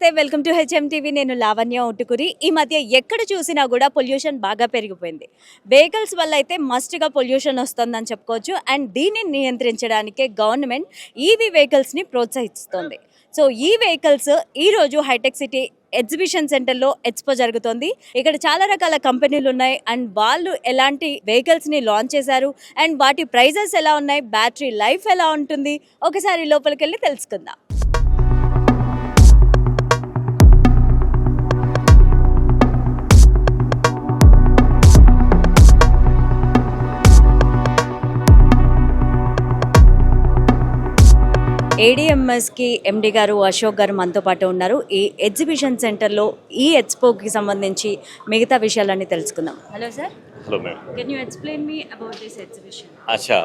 నమస్తే welcome to HM TV. నేను లావణ్య ఉట్టుకురి. ఈ మధ్య ఎక్కడ చూసినా కూడా పొల్యూషన్ బాగా పెరిగిపోయింది. వెహికల్స్ వల్ల అయితే మస్ట్గా పొల్యూషన్ వస్తుందని చెప్పుకోవచ్చు. అండ్ దీన్ని నియంత్రించడానికే గవర్నమెంట్ ఈవీ వెహికల్స్ని ప్రోత్సహిస్తుంది. సో ఈ వెహికల్స్ ఈరోజు హైటెక్ సిటీ ఎగ్జిబిషన్ సెంటర్లో ఎక్స్పో జరుగుతుంది. ఇక్కడ చాలా రకాల కంపెనీలు ఉన్నాయి అండ్ వాళ్ళు ఎలాంటి వెహికల్స్ని లాంచ్ చేశారు అండ్ వాటి ప్రైజెస్ ఎలా ఉన్నాయి, బ్యాటరీ లైఫ్ ఎలా ఉంటుంది, ఒకసారి లోపలికి వెళ్ళి తెలుసుకుందాం. ఏడిఎంఎస్కి ఎండి గారు అశోక్ గారు మనతో పాటు ఉన్నారు. ఈ ఎగ్జిబిషన్ సెంటర్లో ఈ ఎక్స్పోకి సంబంధించి మిగతా విషయాలన్నీ తెలుసుకుందాం. Hello sir. Hello ma'am. Can you explain me about this exhibition? Acha,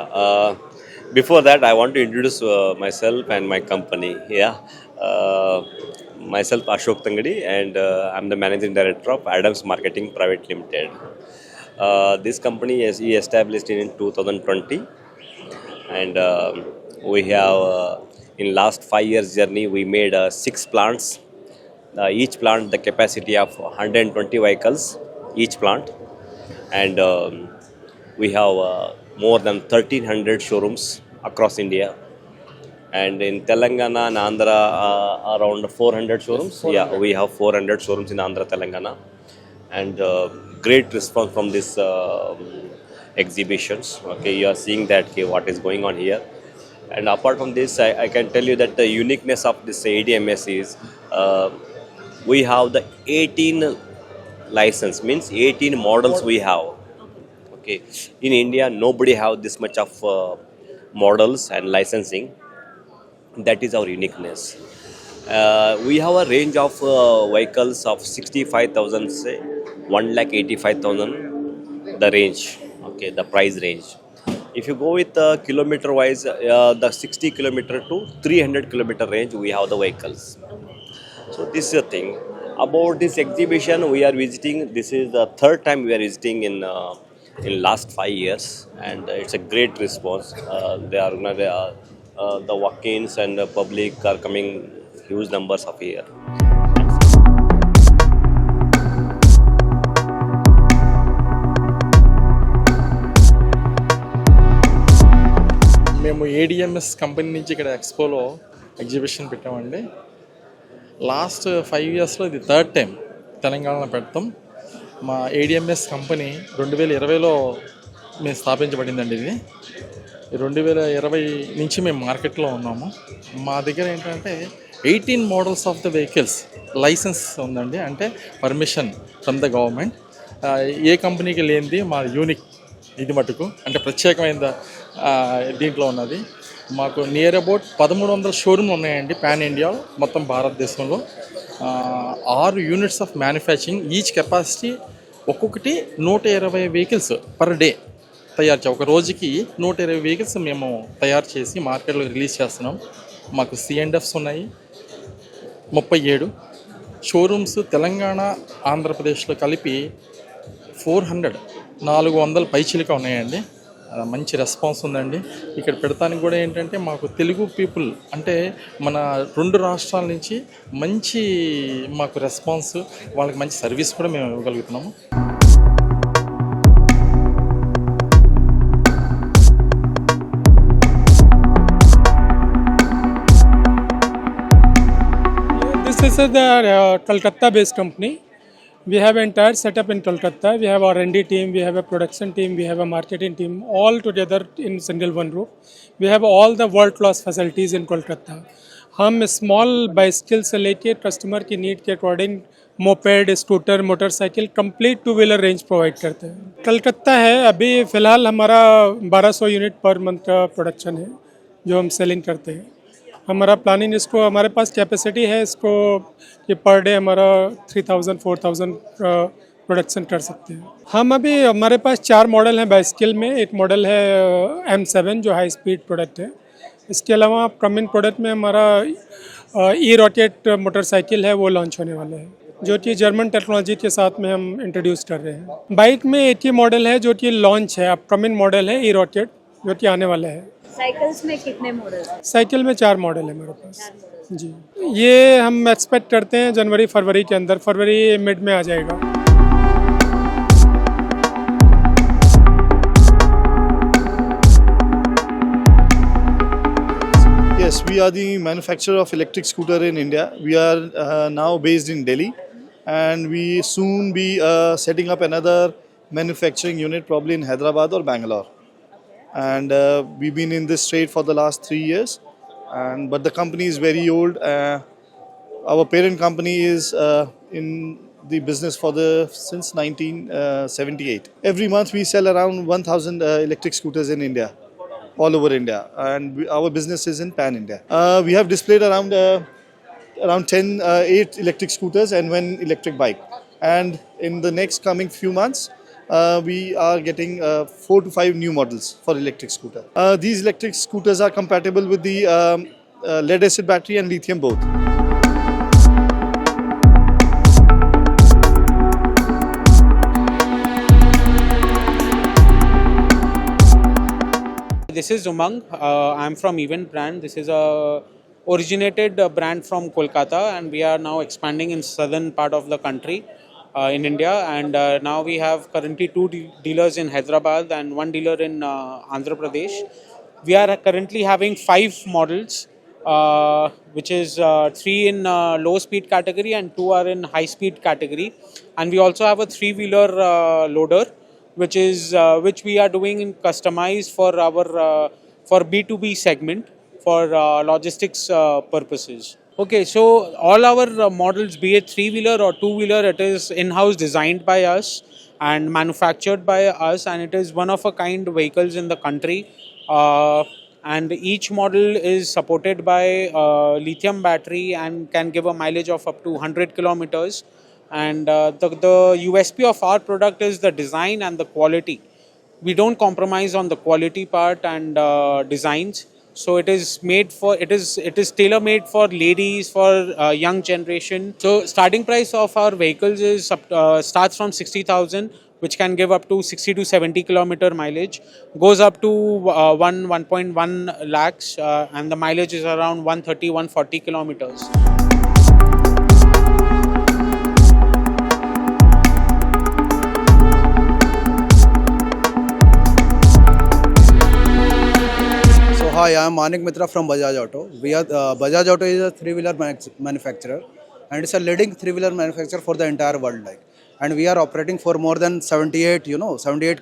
before that I want to introduce myself and my company. Myself Ashok Tangadi and I'm the managing director of Adams Marketing Private Limited. This company is established in 2020 and we have in last 5 years journey we made 6 plants. Each plant the capacity of 120 vehicles each plant, and we have more than 1300 showrooms across India, and in Telangana and Andhra around 400 showrooms. 400. We have 400 showrooms in Andhra, Telangana, and great response from this exhibitions. Okay, you are seeing that what is going on here. And apart from this, I can tell you that the uniqueness of this ADMS is we have the 18 license, means 18 models we have. Okay, in India nobody have this much of models and licensing. That is our uniqueness. We have a range of vehicles of 65,000, say 1,85,000 the range. Okay, the price range. If you go with kilometer wise, the 60 kilometer to 300 kilometer range, we have the vehicles. So this is the thing about this exhibition. We are visiting. This is the third time we are visiting in last 5 years, and it's a great response. The walk-ins and the public are coming huge numbers of here. మేము ADMS company నుంచి ఇక్కడ ఎక్స్పోలో exhibition పెట్టామండి. Last 5 ఇయర్స్లో ఇది third time తెలంగాణలో పెడతాం. మా ADMS company 2020లో మేము స్థాపించబడిందండి. ఇది 2020 నుంచి మేము మార్కెట్లో ఉన్నాము. మా దగ్గర ఏంటంటే 18 models of the vehicles license ఉందండి, అంటే పర్మిషన్ ఫ్రమ్ ద గవర్నమెంట్. ఏ కంపెనీకి లేనిది మా యూనిక్ ఇది మటుకు, అంటే ప్రత్యేకమైన దీంట్లో ఉన్నది. మాకు నియర్ అబౌట్ 1300 షోరూమ్లు ఉన్నాయండి పాన్ ఇండియా మొత్తం భారతదేశంలో. 6 units of manufacturing, each capacity ఒక్కొక్కటి 120 వెహికల్స్ పర్ డే తయారు ఒక రోజుకి 120 వెహికల్స్ మేము తయారు చేసి మార్కెట్లో రిలీజ్ చేస్తున్నాం. మాకు C&Fs ఉన్నాయి 37 షోరూమ్స్ తెలంగాణ ఆంధ్రప్రదేశ్లో కలిపి 400 పైచిలుక ఉన్నాయండి. మంచి రెస్పాన్స్ ఉందండి. ఇక్కడ పెడతానికి కూడా ఏంటంటే మాకు తెలుగు పీపుల్, అంటే మన 2 రాష్ట్రాల నుంచి మంచి మాకు రెస్పాన్స్, వాళ్ళకి మంచి సర్వీస్ కూడా మేము ఇవ్వగలుగుతున్నాము. This is the Kolkata-based company. We have entire setup in Kolkata. We have R&D team, we have a production team, we have a marketing team, all together in single one roof. We have all the world-class facilities in Kolkata. हम small bicycle से लेके customer की need के according moped, scooter, motorcycle, complete 2 wheeler range provide करते हैं. कलकत्ता है, अभी फ़िलहाल हमारा 1200 यूनिट पर मंथ का प्रोडक्शन है जो हम सेलिंग करते हैं. हमारा प्लानिंग, इसको हमारे पास कैपेसिटी है इसको कि पर डे हमारा 3000-4000 प्रोडक्शन कर सकते हैं. हम अभी हमारे पास 4 मॉडल हैं बाइसिकल में. एक मॉडल है M7 जो हाई स्पीड प्रोडक्ट है. इसके अलावा कमिंग प्रोडक्ट में हमारा E-रॉकेट मोटरसाइकिल है, वो लॉन्च होने वाला है जो कि जर्मन टेक्नोलॉजी के साथ में हम इंट्रोड्यूस कर रहे हैं. बाइक में एक ही मॉडल है जो कि लॉन्च है, अपकमिंग मॉडल है E-रॉकेट जो कि आने वाला है. साइकिल्स में कितने मॉडल हैं? साइकिल में 4 मॉडल है मेरे पास. जी, ये हम एक्सपेक्ट करते हैं जनवरी फरवरी के अंदर, फरवरी मिड में आ जाएगा. Yes, we are the manufacturer of electric scooter in India. We are now based in Delhi, and we soon be setting up another manufacturing unit probably in Hyderabad or Bangalore. And we've been in this trade for the last 3 years, and but the company is very old. Our parent company is in the business for the since 1978. Every month we sell around 1,000 electric scooters in India, all over India, and our business is in Pan India. We have displayed around 8 electric scooters and 1 electric bike. And in the next coming few months, we are getting 4 to 5 new models for electric scooter. These electric scooters are compatible with the lead acid battery and lithium both. This is Umang. I'm from Event Brand. This is a originated brand from Kolkata, and we are now expanding in southern part of the country in India. And now we have currently 2 dealers in Hyderabad and 1 dealer in Andhra Pradesh. We are currently having 5 models, which is 3 in low speed category and 2 are in high speed category. And we also have a 3-wheeler loader, which we are doing in customized for our for B2B segment for logistics purposes. Okay, so all our models, be it 3-wheeler or 2-wheeler, it is in-house designed by us and manufactured by us, and it is one of a kind vehicles in the country. And each model is supported by lithium battery and can give a mileage of up to 100 kilometers. And the USP of our product is the design and the quality. We don't compromise on the quality part and designs. So it is tailor made for ladies, for young generation. So starting price of our vehicles is starts from 60,000, which can give up to 60 to 70 kilometer mileage, goes up to 1.1 lakhs, and the mileage is around 130 140 kilometers. Hi, I am Manik Mitra from Bajaj Auto. Bajaj Auto is a 3-wheeler manufacturer, and it's a leading 3-wheeler manufacturer for the entire world. And we are operating for more than 78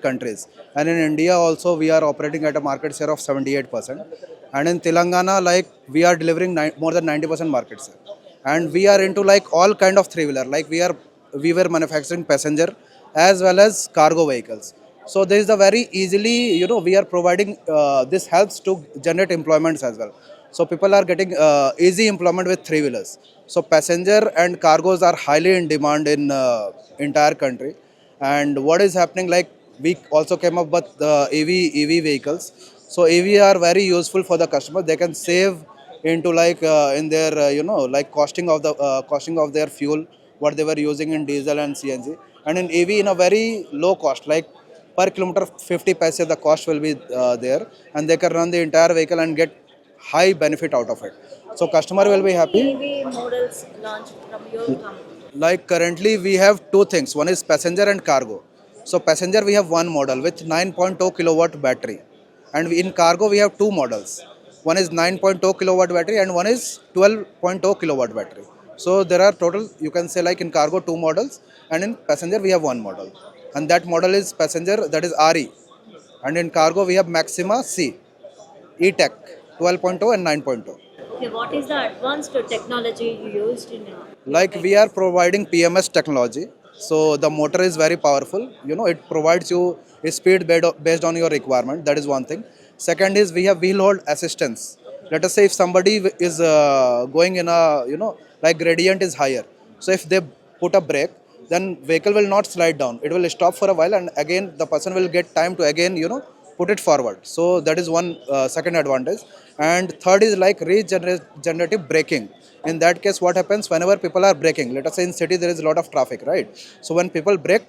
countries. And in India also, we are operating at a market share of 78%. And in Telangana, we are delivering more than 90% market share. And we are into all kind of 3-wheeler. We were manufacturing passenger as well as cargo vehicles. So there is a very easily, we are providing, this helps to generate employments as well. So people are getting easy employment with 3-wheelers. So passenger and cargos are highly in demand in entire country. And what is happening, we also came up with the EV vehicles. So EV are very useful for the customer. They can save into in their, costing of their fuel, what they were using in diesel and CNG. And in EV in a very low cost, per kilometer 50 paise the cost will be there, and they can run the entire vehicle and get high benefit out of it. So customer will be happy. EV models launched from your company? Currently we have 2 things. One is passenger and cargo. So passenger we have 1 model with 9.2 kilowatt battery, and in cargo we have 2 models. One is 9.2 kilowatt battery and one is 12.2 kilowatt battery. So there are total, you can say in cargo 2 models, and in passenger we have 1 model. And that model is passenger, that is RE. And in cargo we have Maxima C, E-Tech, 12.0 and 9.0. Okay, what is the advanced technology you used in We are providing PMS technology. So the motor is very powerful. It provides you a speed based on your requirement. That is one thing. Second is we have wheel hold assistance. Let us say if somebody is going in a, gradient is higher. So if they put a brake, then vehicle will not slide down. It will stop for a while, and again the person will get time to again put it forward. So that is one second advantage. And third is regenerative braking. In that case, what happens whenever people are braking? Let us say in city there is a lot of traffic, right? So when people brake,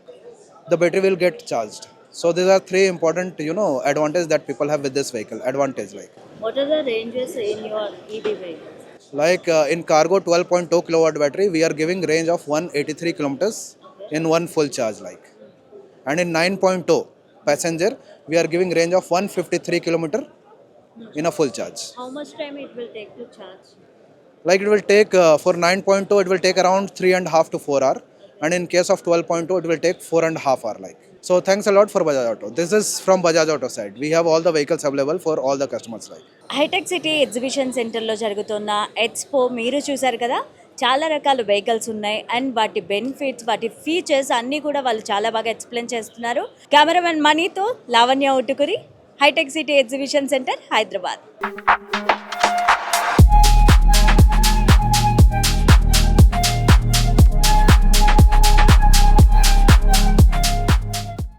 the battery will get charged. So these are 3 important advantages that people have with this vehicle. What are the ranges in your EV vehicles? Like in cargo 12.2 kilowatt battery, we are giving range of 183 kilometers in one full charge. Like, and in 9.2 passenger, we are giving range of 153 kilometer in a full charge. How much time it will take to charge? Like it will take for 9.2, it will take around 3.5 to 4 hour, and in case of 12.2, it will take 4.5 hour. Like, so thanks a lot for Bajaj Auto. This is from Bajaj Auto side. We have all the vehicles available for all the customers. Like. హైటెక్ city exhibition సెంటర్లో జరుగుతున్న expo మీరు చూసారు కదా, చాలా రకాల vehicles ఉన్నాయి and వాటి బెనిఫిట్స్, వాటి ఫీచర్స్ అన్నీ కూడా వాళ్ళు చాలా బాగా ఎక్స్ప్లెయిన్ చేస్తున్నారు. కెమెరామెన్ మనీతో Lavanya Uttukuri, Hitech city exhibition centre, Hyderabad.